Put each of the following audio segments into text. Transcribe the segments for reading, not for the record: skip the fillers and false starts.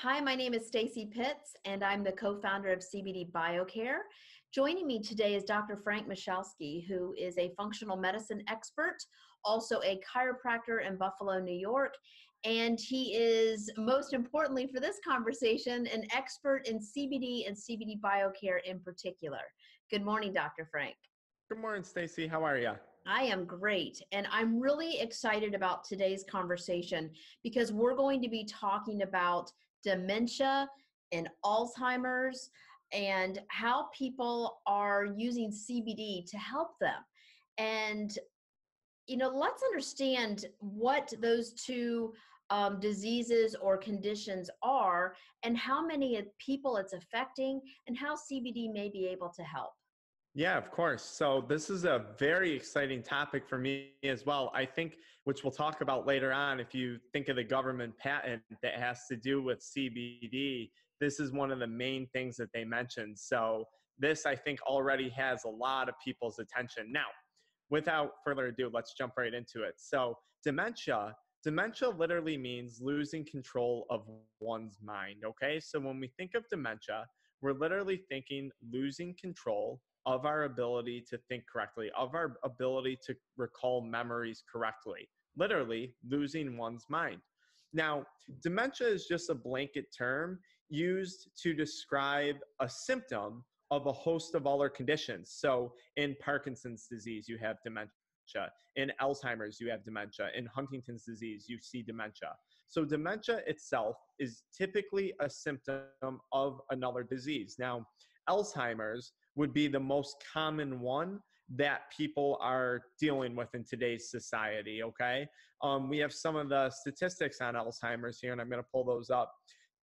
Hi, my name is Stacey Pitts, and I'm the co-founder of CBD BioCare. Joining me today is Dr. Frank Michalski, who is a functional medicine expert, also a chiropractor in Buffalo, New York, and he is, most importantly for this conversation, an expert in CBD and CBD BioCare in particular. Good morning, Dr. Frank. Good morning, Stacey. How are you? I am great. And I'm really excited about today's conversation because we're going to be talking about dementia and Alzheimer's and how people are using CBD to help them. And, let's understand what those two diseases or conditions are and how many people it's affecting and how CBD may be able to help. Yeah, of course. So this is a very exciting topic for me as well. I think, which we'll talk about later on, if you think of the government patent that has to do with CBD, this is one of the main things that they mentioned. So this, I think, already has a lot of people's attention. Now, without further ado, let's jump right into it. So dementia literally means losing control of one's mind, okay? So when we think of dementia, we're literally thinking losing control of our ability to think correctly, of our ability to recall memories correctly, literally losing one's mind. Now, dementia is just a blanket term used to describe a symptom of a host of other conditions. So in Parkinson's disease, you have dementia. In Alzheimer's, you have dementia. In Huntington's disease, you see dementia. So dementia itself is typically a symptom of another disease. Now, Alzheimer's would be the most common one that people are dealing with in today's society, okay? We have some of the statistics on Alzheimer's here, and I'm going to pull those up.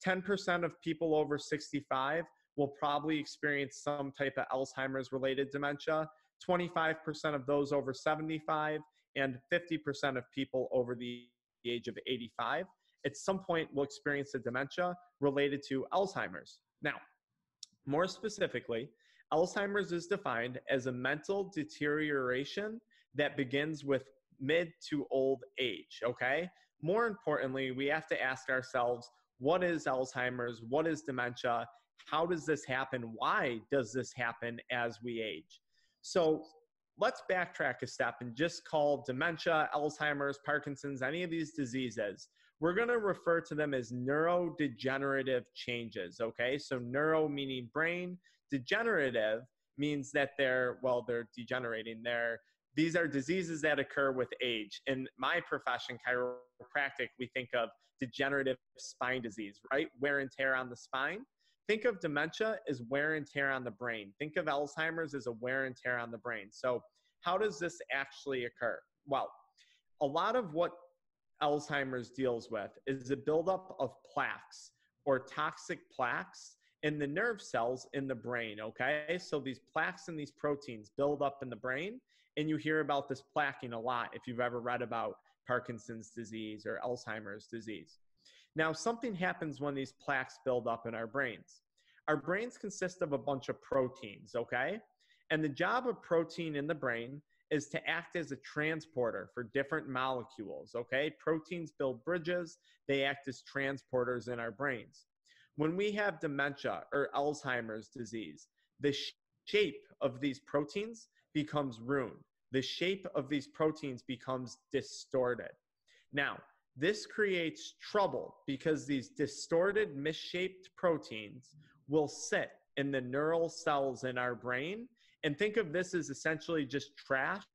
10% of people over 65 will probably experience some type of Alzheimer's-related dementia, 25% of those over 75, and 50% of people over the age of 85 at some point will experience a dementia related to Alzheimer's. Now, more specifically, Alzheimer's is defined as a mental deterioration that begins with mid to old age, okay? More importantly, we have to ask ourselves, what is Alzheimer's? What is dementia? How does this happen? Why does this happen as we age? So let's backtrack a step and just call dementia, Alzheimer's, Parkinson's, any of these diseases, we're going to refer to them as neurodegenerative changes, okay? So neuro meaning brain, degenerative means that they're degenerating. These are diseases that occur with age. In my profession, chiropractic, we think of degenerative spine disease, right? Wear and tear on the spine. Think of dementia as wear and tear on the brain. Think of Alzheimer's as a wear and tear on the brain. So how does this actually occur? Well, a lot of what Alzheimer's deals with is a buildup of plaques or toxic plaques in the nerve cells in the brain, okay? So these plaques and these proteins build up in the brain, and you hear about this plaquing a lot if you've ever read about Parkinson's disease or Alzheimer's disease. Now, something happens when these plaques build up in our brains. Our brains consist of a bunch of proteins, okay? And the job of protein in the brain is to act as a transporter for different molecules, okay? Proteins build bridges. They act as transporters in our brains. When we have dementia or Alzheimer's disease, the shape of these proteins becomes ruined. The shape of these proteins becomes distorted. Now, this creates trouble because these distorted, misshaped proteins will sit in the neural cells in our brain. And think of this as essentially just trash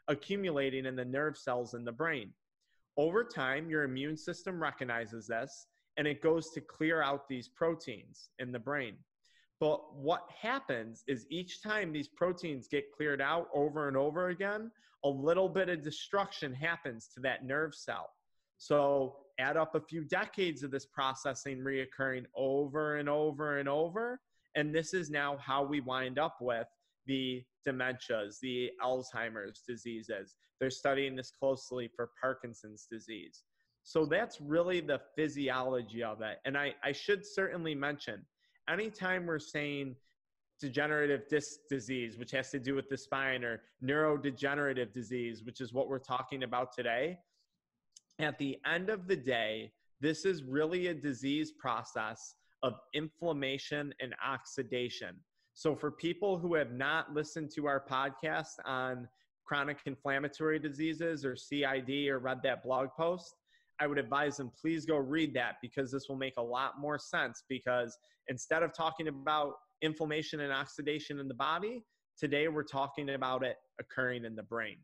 accumulating in the nerve cells in the brain. Over time, your immune system recognizes this, and it goes to clear out these proteins in the brain. But what happens is each time these proteins get cleared out over and over again, a little bit of destruction happens to that nerve cell. So add up a few decades of this processing reoccurring over and over and over, and this is now how we wind up with the dementias, the Alzheimer's diseases. They're studying this closely for Parkinson's disease. So that's really the physiology of it. And I should certainly mention, anytime we're saying degenerative disc disease, which has to do with the spine, or neurodegenerative disease, which is what we're talking about today, at the end of the day, This is really a disease process of inflammation and oxidation. So for people who have not listened to our podcast on chronic inflammatory diseases or CID or read that blog post, I would advise them, please go read that, because this will make a lot more sense. Because instead of talking about inflammation and oxidation in the body, today we're talking about it occurring in the brain.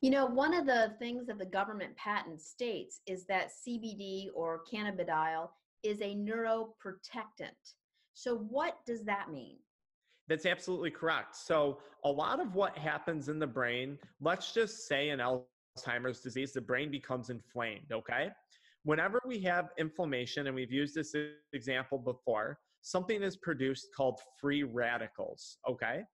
You know, one of the things that the government patent states is that CBD or cannabidiol is a neuroprotectant. So what does that mean? That's absolutely correct. So a lot of what happens in the brain, let's just say in Alzheimer's disease, the brain becomes inflamed, okay? Whenever we have inflammation, and we've used this example before, something is produced called free radicals, okay?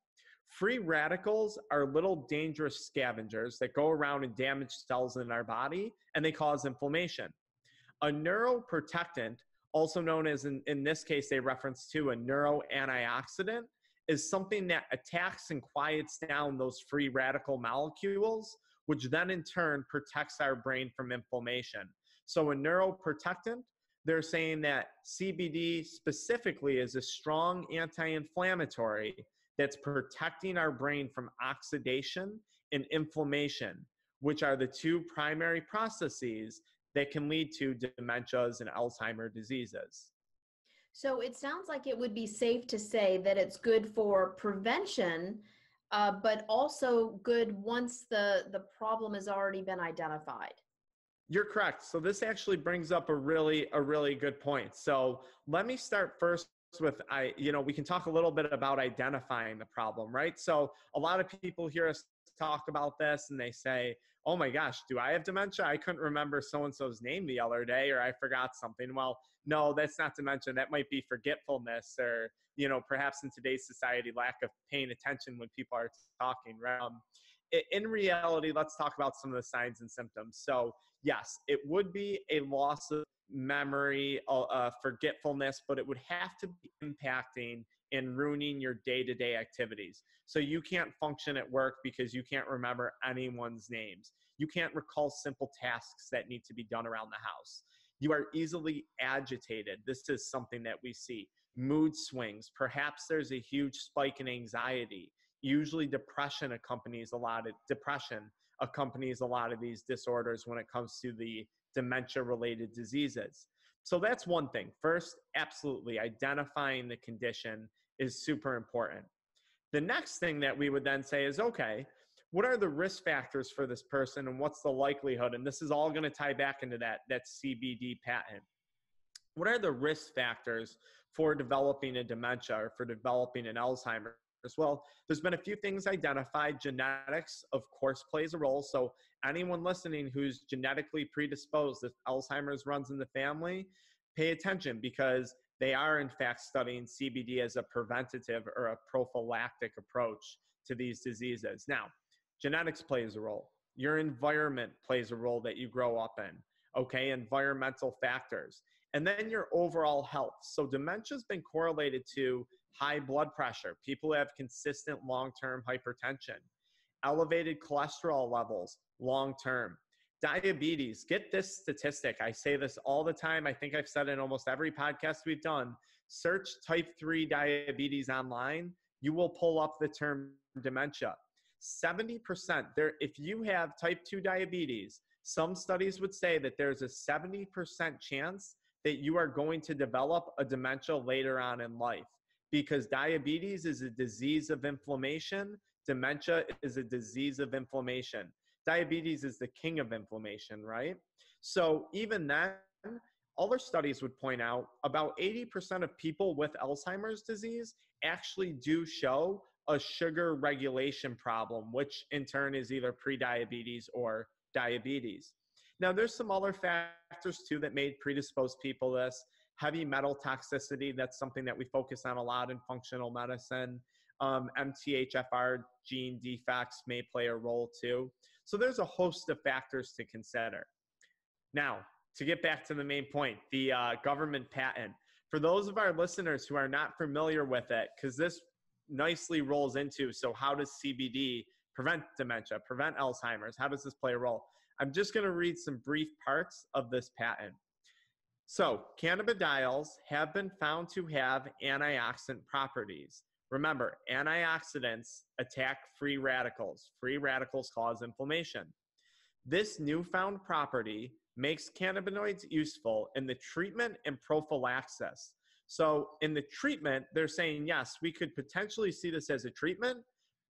Free radicals are little dangerous scavengers that go around and damage cells in our body, and they cause inflammation. A neuroprotectant, also known as, in this case, they reference to a neuroantioxidant, is something that attacks and quiets down those free radical molecules, which then in turn protects our brain from inflammation. So a neuroprotectant, they're saying that CBD specifically is a strong anti-inflammatory that's protecting our brain from oxidation and inflammation, which are the two primary processes that can lead to dementias and Alzheimer's diseases. So it sounds like it would be safe to say that it's good for prevention, but also good once the problem has already been identified. You're correct. So this actually brings up a really good point. So let me start first with, we can talk a little bit about identifying the problem, right? So a lot of people hear us talk about this and they say, oh my gosh, do I have dementia? I couldn't remember so-and-so's name the other day, or I forgot something. Well, no, that's not dementia. That might be forgetfulness, or, perhaps in today's society, lack of paying attention when people are talking, right? In reality, let's talk about some of the signs and symptoms. So yes, it would be a loss of memory, forgetfulness, but it would have to be impacting and ruining your day-to-day activities. So you can't function at work because you can't remember anyone's names. You can't recall simple tasks that need to be done around the house. You are easily agitated. This is something that we see. Mood swings. Perhaps there's a huge spike in anxiety. Usually depression accompanies a lot of these disorders when it comes to the dementia-related diseases. So that's one thing. First, absolutely, identifying the condition is super important. The next thing that we would then say is, okay, what are the risk factors for this person and what's the likelihood? And this is all going to tie back into that CBD patent. What are the risk factors for developing a dementia or for developing an Alzheimer's? Well, there's been a few things identified. Genetics, of course, plays a role. So anyone listening who's genetically predisposed, if Alzheimer's runs in the family, pay attention, because they are in fact studying CBD as a preventative or a prophylactic approach to these diseases. Now, genetics plays a role. Your environment plays a role that you grow up in, okay? Environmental factors. And then your overall health. So dementia has been correlated to high blood pressure, people who have consistent long-term hypertension, elevated cholesterol levels long-term, diabetes. Get this statistic. I say this all the time. I think I've said it in almost every podcast we've done. Search type 3 diabetes online. You will pull up the term dementia. 70% there. If you have type 2 diabetes, some studies would say that there's a 70% chance that you are going to develop a dementia later on in life, because diabetes is a disease of inflammation. Dementia is a disease of inflammation. Diabetes is the king of inflammation, right? So even then, other studies would point out about 80% of people with Alzheimer's disease actually do show a sugar regulation problem, which in turn is either prediabetes or diabetes. Now, there's some other factors too that may predispose people to this. Heavy metal toxicity, that's something that we focus on a lot in functional medicine. MTHFR gene defects may play a role too. So there's a host of factors to consider. Now, to get back to the main point, the government patent. For those of our listeners who are not familiar with it, because this nicely rolls into, so how does CBD prevent dementia, prevent Alzheimer's? How does this play a role? I'm just going to read some brief parts of this patent. So, cannabidiols have been found to have antioxidant properties. Remember, antioxidants attack free radicals. Free radicals cause inflammation. This newfound property makes cannabinoids useful in the treatment and prophylaxis. So in the treatment, they're saying, yes, we could potentially see this as a treatment.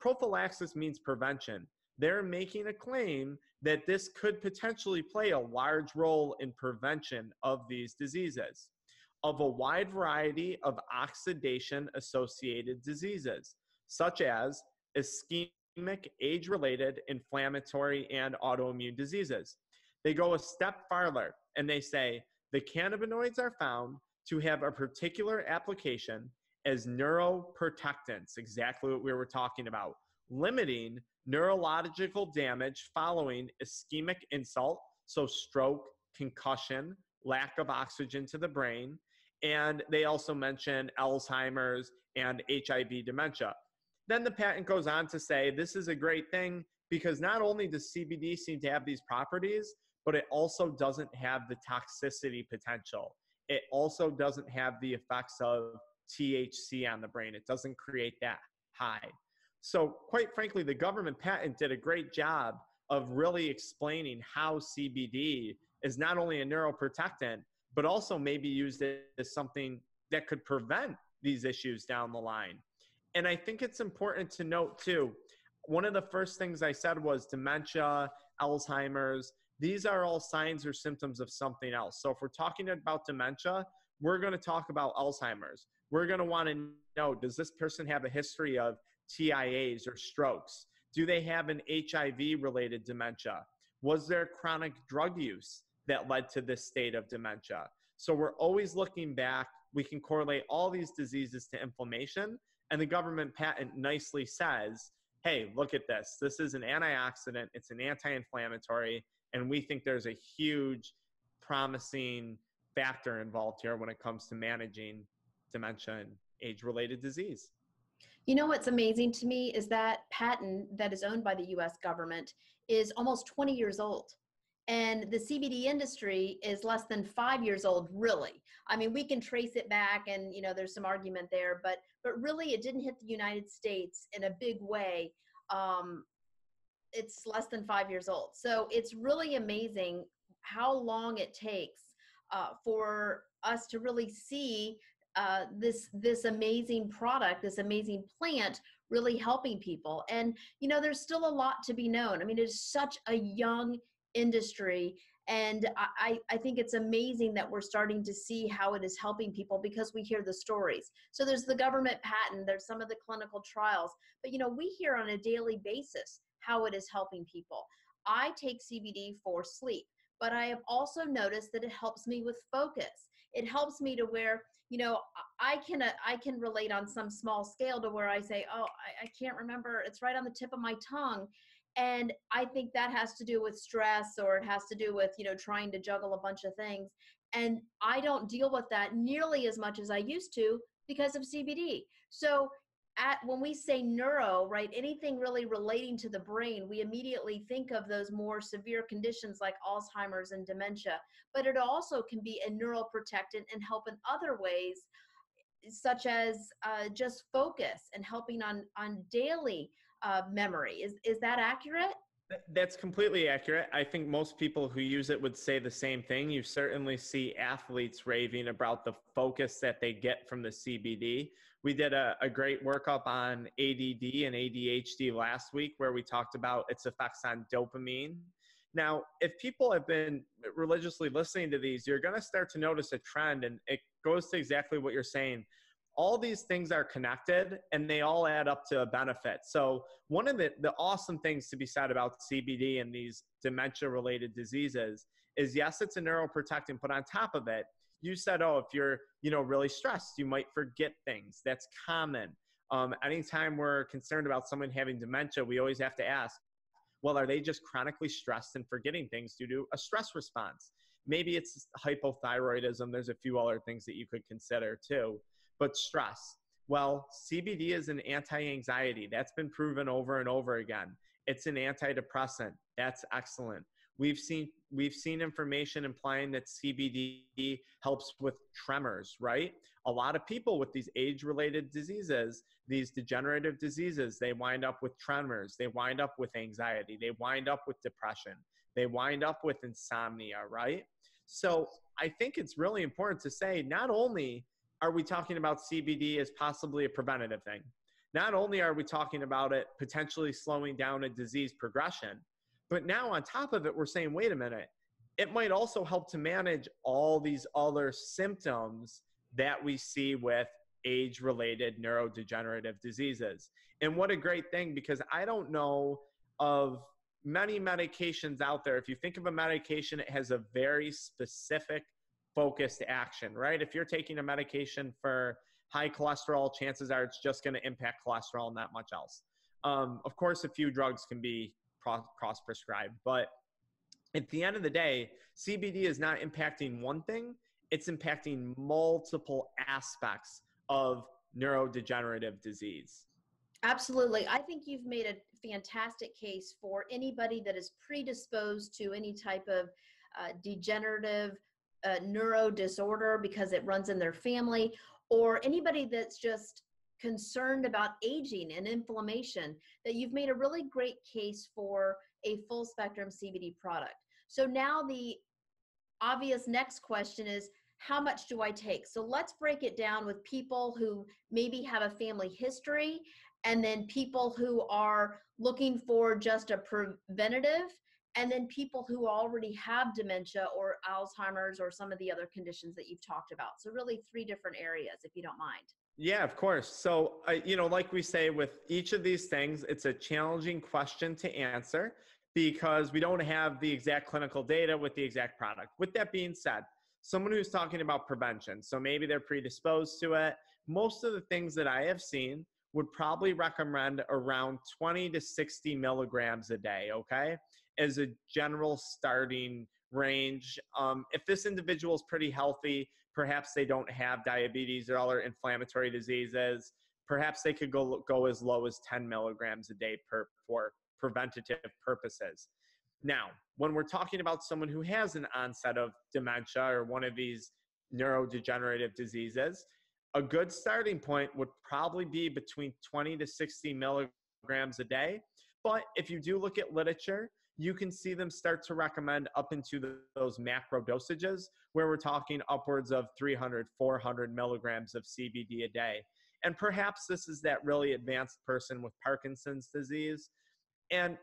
Prophylaxis means prevention. They're making a claim that this could potentially play a large role in prevention of these diseases, of a wide variety of oxidation-associated diseases, such as ischemic, age-related, inflammatory, and autoimmune diseases. They go a step farther and they say the cannabinoids are found to have a particular application as neuroprotectants, exactly what we were talking about, limiting neurological damage following ischemic insult, so stroke, concussion, lack of oxygen to the brain, and they also mention Alzheimer's and HIV dementia. Then the patent goes on to say this is a great thing because not only does CBD seem to have these properties, but it also doesn't have the toxicity potential. It also doesn't have the effects of THC on the brain. It doesn't create that high. So quite frankly, the government patent did a great job of really explaining how CBD is not only a neuroprotectant, but also maybe used as something that could prevent these issues down the line. And I think it's important to note too, one of the first things I said was dementia, Alzheimer's. These are all signs or symptoms of something else. So if we're talking about dementia, we're going to talk about Alzheimer's. We're going to want to know, does this person have a history of TIAs or strokes? Do they have an HIV-related dementia? Was there chronic drug use that led to this state of dementia? So we're always looking back. We can correlate all these diseases to inflammation, and the government patent nicely says, hey, look at this. This is an antioxidant. It's an anti-inflammatory, and we think there's a huge promising factor involved here when it comes to managing dementia and age-related disease. You know what's amazing to me is that patent that is owned by the US government is almost 20 years old. And the CBD industry is less than 5 years old, really. I mean, we can trace it back and, you know, there's some argument there, but really it didn't hit the United States in a big way. It's less than 5 years old. So it's really amazing how long it takes for us to really see this amazing product, this amazing plant really helping people. And, you know, there's still a lot to be known. I mean, it's such a young industry. And I think it's amazing that we're starting to see how it is helping people because we hear the stories. So there's the government patent, there's some of the clinical trials, but, you know, we hear on a daily basis how it is helping people. I take CBD for sleep, but I have also noticed that it helps me with focus. It helps me to where, you know, I can relate on some small scale to where I say, oh, I can't remember. It's right on the tip of my tongue. And I think that has to do with stress, or it has to do with, you know, trying to juggle a bunch of things. And I don't deal with that nearly as much as I used to because of CBD. So when we say neuro, right, anything really relating to the brain, we immediately think of those more severe conditions like Alzheimer's and dementia, but it also can be a neuroprotectant and help in other ways, such as just focus and helping on daily memory. Is that accurate? That's completely accurate. I think most people who use it would say the same thing. You certainly see athletes raving about the focus that they get from the CBD. We did a great workup on ADD and ADHD last week where we talked about its effects on dopamine. Now, if people have been religiously listening to these, you're going to start to notice a trend, and it goes to exactly what you're saying. All these things are connected and they all add up to a benefit. So one of the awesome things to be said about CBD and these dementia-related diseases is, yes, it's a neuroprotectant, but on top of it, you said, oh, if you're, you know, really stressed, you might forget things. That's common. Anytime we're concerned about someone having dementia, we always have to ask, well, are they just chronically stressed and forgetting things due to a stress response? Maybe it's hypothyroidism. There's a few other things that you could consider too. But stress, well, CBD is an anti-anxiety. That's been proven over and over again. It's an antidepressant. That's excellent. We've seen information implying that CBD helps with tremors, right? A lot of people with these age-related diseases, these degenerative diseases, they wind up with tremors, they wind up with anxiety, they wind up with depression, they wind up with insomnia, right? So I think it's really important to say, not only are we talking about CBD as possibly a preventative thing, not only are we talking about it potentially slowing down a disease progression, but now on top of it, we're saying, wait a minute, it might also help to manage all these other symptoms that we see with age-related neurodegenerative diseases. And what a great thing, because I don't know of many medications out there. If you think of a medication, it has a very specific focused action, right? If you're taking a medication for high cholesterol, chances are it's just going to impact cholesterol and not much else. Of course, a few drugs can be cross-prescribed, but at the end of the day, CBD is not impacting one thing, it's impacting multiple aspects of neurodegenerative disease. Absolutely. I think you've made a fantastic case for anybody that is predisposed to any type of degenerative neuro disorder because it runs in their family, or anybody that's just concerned about aging and inflammation, that you've made a really great case for a full spectrum CBD product. So now the obvious next question is, how much do I take? So let's break it down with people who maybe have a family history, and then people who are looking for just a preventative, and then people who already have dementia or Alzheimer's or some of the other conditions that you've talked about. So really 3 different areas, if you don't mind. Yeah, of course. So, like we say with each of these things, it's a challenging question to answer because we don't have the exact clinical data with the exact product. With that being said, someone who's talking about prevention, so maybe they're predisposed to it, most of the things that I have seen would probably recommend around 20 to 60 milligrams a day, okay, as a general starting range. If this individual is pretty healthy, perhaps they don't have diabetes or other inflammatory diseases, perhaps they could go as low as 10 milligrams a day for preventative purposes. Now, when we're talking about someone who has an onset of dementia or one of these neurodegenerative diseases, a good starting point would probably be between 20 to 60 milligrams a day. But if you do look at literature, you can see them start to recommend up into those macro dosages where we're talking upwards of 300, 400 milligrams of CBD a day. And perhaps this is that really advanced person with Parkinson's disease. And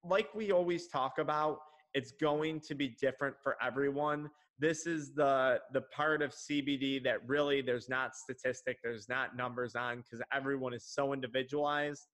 like we always talk about, it's going to be different for everyone. This is the part of CBD that really there's not statistic, there's not numbers on, because everyone is so individualized.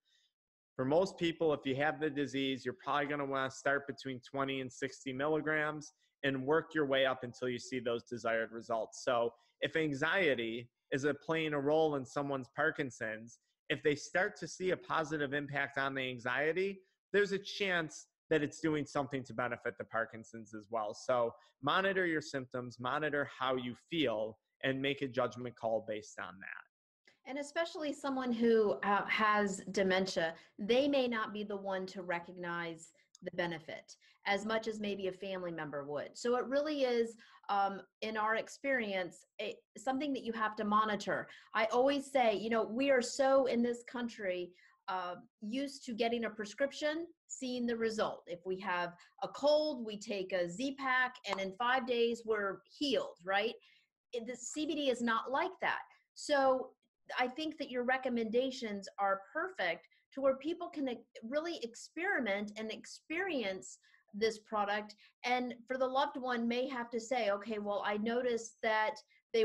For most people, if you have the disease, you're probably going to want to start between 20 and 60 milligrams and work your way up until you see those desired results. So if anxiety is playing a role in someone's Parkinson's, if they start to see a positive impact on the anxiety, there's a chance that it's doing something to benefit the Parkinson's as well. So monitor your symptoms, monitor how you feel, and make a judgment call based on that. And especially someone who has dementia, they may not be the one to recognize the benefit as much as maybe a family member would. So it really is, in our experience, something that you have to monitor. I always say, we are so in this country used to getting a prescription, seeing the result. If we have a cold, we take a Z-Pak, and in 5 days we're healed, right? The CBD is not like that. So I think that your recommendations are perfect to where people can really experiment and experience this product. And for the loved one may have to say, okay, well, I noticed that they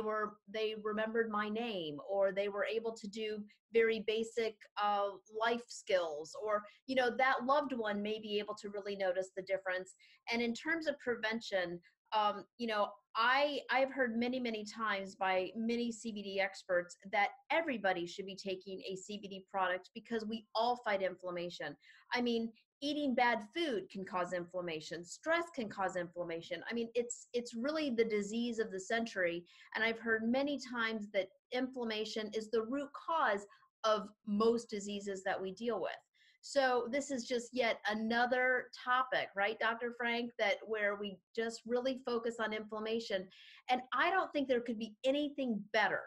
remembered my name, or they were able to do very basic life skills, or, that loved one may be able to really notice the difference. And in terms of prevention, I've heard many, many times by many CBD experts that everybody should be taking a CBD product because we all fight inflammation. I mean, eating bad food can cause inflammation. Stress can cause inflammation. I mean, it's really the disease of the century. And I've heard many times that inflammation is the root cause of most diseases that we deal with. So this is just yet another topic, right, Dr. Frank, that where we just really focus on inflammation. And I don't think there could be anything better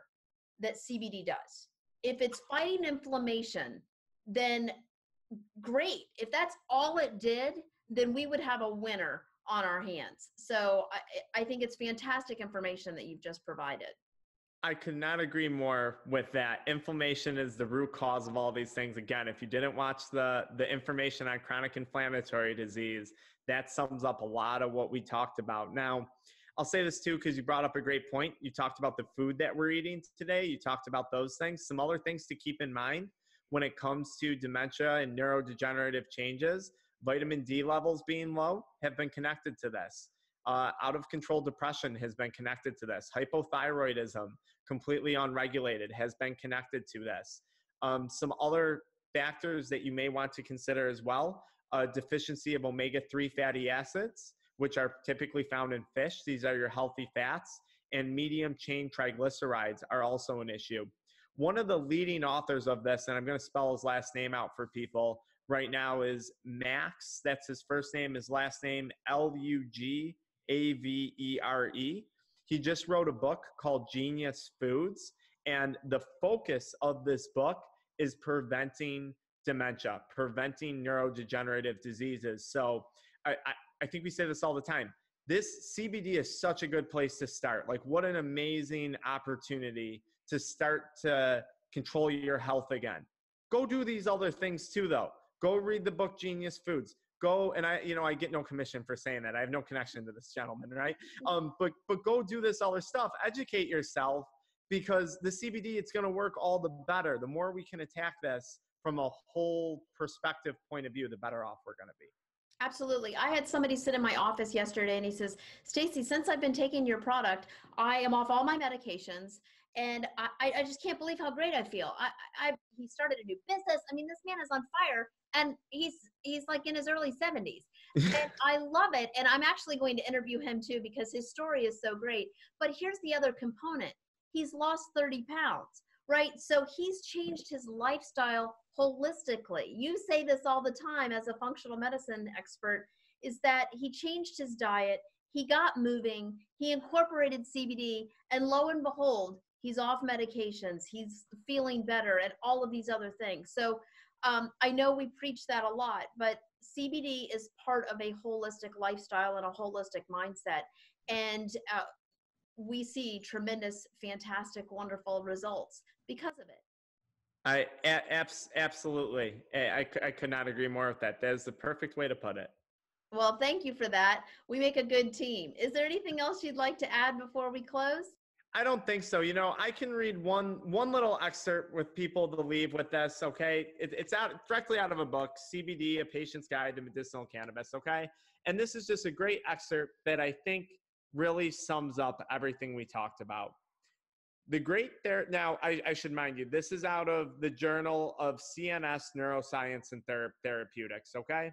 that CBD does. If it's fighting inflammation, then great. If that's all it did, then we would have a winner on our hands. So I think it's fantastic information that you've just provided. I could not agree more with that. Inflammation is the root cause of all these things. Again, if you didn't watch the information on chronic inflammatory disease, that sums up a lot of what we talked about. Now, I'll say this too, because you brought up a great point. You talked about the food that we're eating today. You talked about those things. Some other things to keep in mind when it comes to dementia and neurodegenerative changes, vitamin D levels being low have been connected to this. Out of control depression has been connected to this. Hypothyroidism, completely unregulated, has been connected to this. Some other factors that you may want to consider as well, deficiency of omega-3 fatty acids, which are typically found in fish. These are your healthy fats, and medium chain triglycerides are also an issue. One of the leading authors of this, and I'm going to spell his last name out for people right now, is Max. That's his first name, his last name, Lugavere. He just wrote a book called Genius Foods, and the focus of this book is preventing dementia, preventing neurodegenerative diseases. So I think we say this all the time. This CBD is such a good place to start. Like, what an amazing opportunity to start to control your health again. Go do these other things too, though. Go read the book Genius Foods. Go, and I get no commission for saying that. I have no connection to this gentleman, right? But go do this other stuff. Educate yourself, because the CBD, it's going to work all the better. The more we can attack this from a whole perspective point of view, the better off we're going to be. Absolutely. I had somebody sit in my office yesterday and he says, Stacey, since I've been taking your product, I am off all my medications and I just can't believe how great I feel. He started a new business. I mean, this man is on fire and he's like in his early 70s. And I love it. And I'm actually going to interview him too, because his story is so great. But here's the other component. He's lost 30 pounds. Right? So he's changed his lifestyle holistically. You say this all the time as a functional medicine expert, is that he changed his diet, he got moving, he incorporated CBD, and lo and behold, he's off medications, he's feeling better, and all of these other things. So I know we preach that a lot, but CBD is part of a holistic lifestyle and a holistic mindset. And we see tremendous, fantastic, wonderful results because of it. Absolutely. I could not agree more with that. That is the perfect way to put it. Well, thank you for that. We make a good team. Is there anything else you'd like to add before we close? I don't think so. I can read one little excerpt with people to leave with this, okay? It's directly out of a book, CBD, A Patient's Guide to Medicinal Cannabis, okay? And this is just a great excerpt that I think really sums up everything we talked about. Now, I should mind you, this is out of the Journal of CNS Neuroscience and Therapeutics, okay?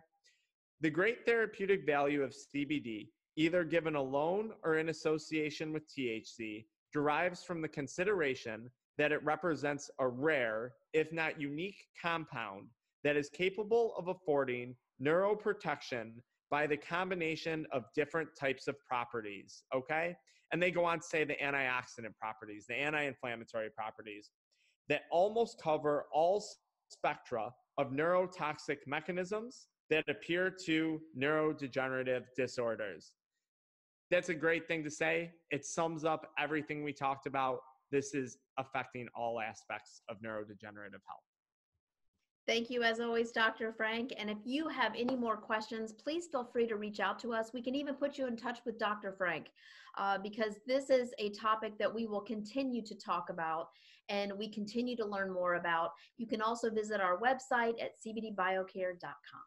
The great therapeutic value of CBD, either given alone or in association with THC, derives from the consideration that it represents a rare, if not unique, compound that is capable of affording neuroprotection by the combination of different types of properties, okay? And they go on to say the antioxidant properties, the anti-inflammatory properties that almost cover all spectra of neurotoxic mechanisms that appear to neurodegenerative disorders. That's a great thing to say. It sums up everything we talked about. This is affecting all aspects of neurodegenerative health. Thank you, as always, Dr. Frank. And if you have any more questions, please feel free to reach out to us. We can even put you in touch with Dr. Frank because this is a topic that we will continue to talk about and we continue to learn more about. You can also visit our website at cbdbiocare.com.